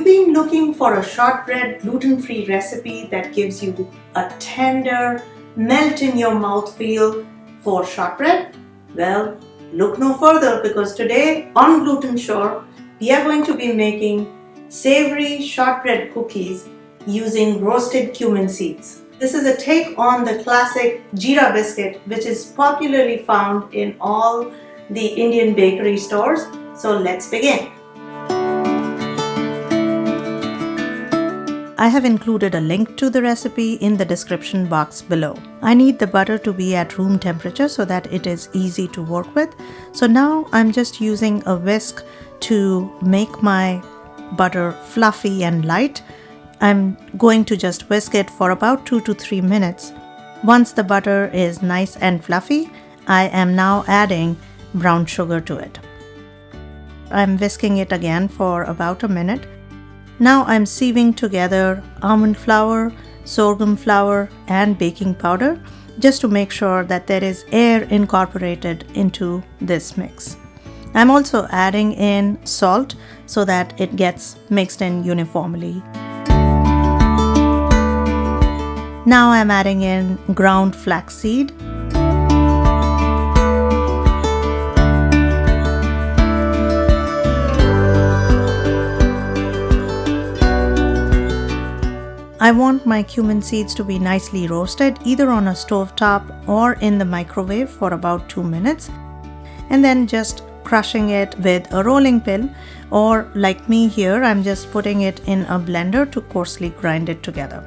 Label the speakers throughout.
Speaker 1: been looking for a shortbread gluten-free recipe that gives you a tender, melt-in-your-mouth feel for shortbread? Well, look no further because today on Glutensure, we are going to be making savory shortbread cookies using roasted cumin seeds. This is a take on the classic Jeera biscuit, which is popularly found in all the Indian bakery stores. So let's begin. I have included a link to the recipe in the description box below. I need the butter to be at room temperature so that it is easy to work with. So now I'm just using a whisk to make my butter fluffy and light. I'm going to just whisk it for about 2 to 3 minutes. Once the butter is nice and fluffy, I am now adding brown sugar to it. I'm whisking it again for about a minute. Now I'm sieving together almond flour, sorghum flour and baking powder just to make sure that there is air incorporated into this mix. I'm also adding in salt so that it gets mixed in uniformly. Now I'm adding in ground flaxseed. I want my cumin seeds to be nicely roasted either on a stovetop or in the microwave for about 2 minutes, and then just crushing it with a rolling pin, or like me here, I'm just putting it in a blender to coarsely grind it together.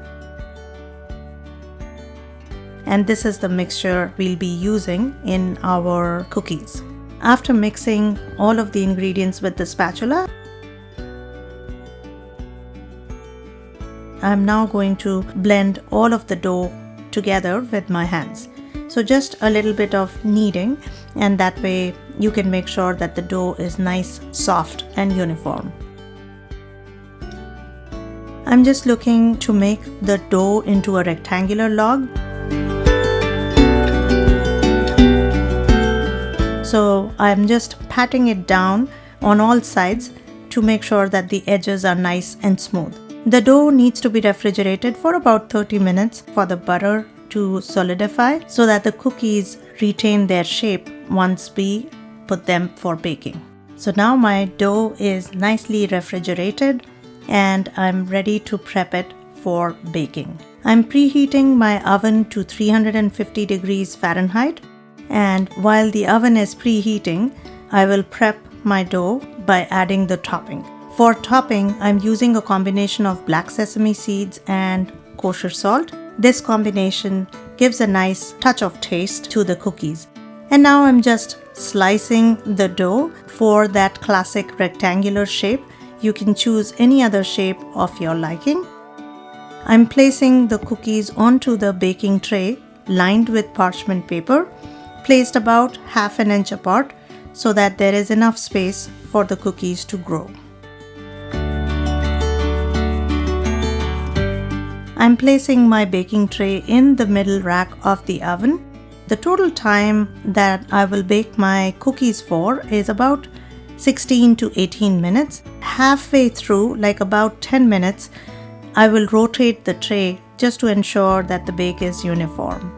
Speaker 1: And this is the mixture we'll be using in our cookies. After mixing all of the ingredients with the spatula, I'm now going to blend all of the dough together with my hands. So just a little bit of kneading, and that way you can make sure that the dough is nice, soft and uniform. I'm just looking to make the dough into a rectangular log. So I'm just patting it down on all sides to make sure that the edges are nice and smooth. The dough needs to be refrigerated for about 30 minutes for the butter to solidify so that the cookies retain their shape once we put them for baking. So now my dough is nicely refrigerated and I'm ready to prep it for baking. I'm preheating my oven to 350 degrees Fahrenheit, and while the oven is preheating, I will prep my dough by adding the topping. For topping, I'm using a combination of black sesame seeds and kosher salt. This combination gives a nice touch of taste to the cookies. And now I'm just slicing the dough for that classic rectangular shape. You can choose any other shape of your liking. I'm placing the cookies onto the baking tray lined with parchment paper, placed about half an inch apart so that there is enough space for the cookies to grow. I'm placing my baking tray in the middle rack of the oven. The total time that I will bake my cookies for is about 16 to 18 minutes. Halfway through, like about 10 minutes, I will rotate the tray just to ensure that the bake is uniform.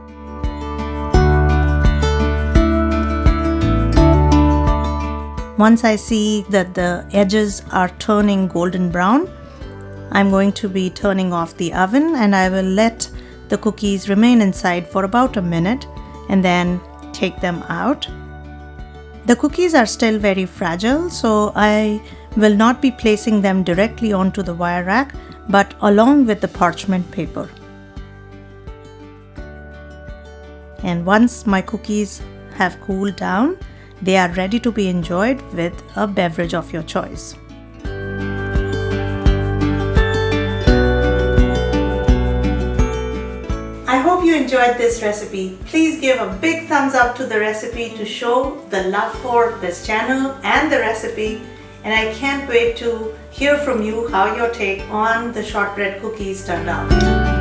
Speaker 1: Once I see that the edges are turning golden brown, I'm going to be turning off the oven and I will let the cookies remain inside for about a minute and then take them out. The cookies are still very fragile, so I will not be placing them directly onto the wire rack, but along with the parchment paper. And once my cookies have cooled down, they are ready to be enjoyed with a beverage of your choice. I hope you enjoyed this recipe. Please give a big thumbs up to the recipe to show the love for this channel and the recipe. And I can't wait to hear from you how your take on the shortbread cookies turned out.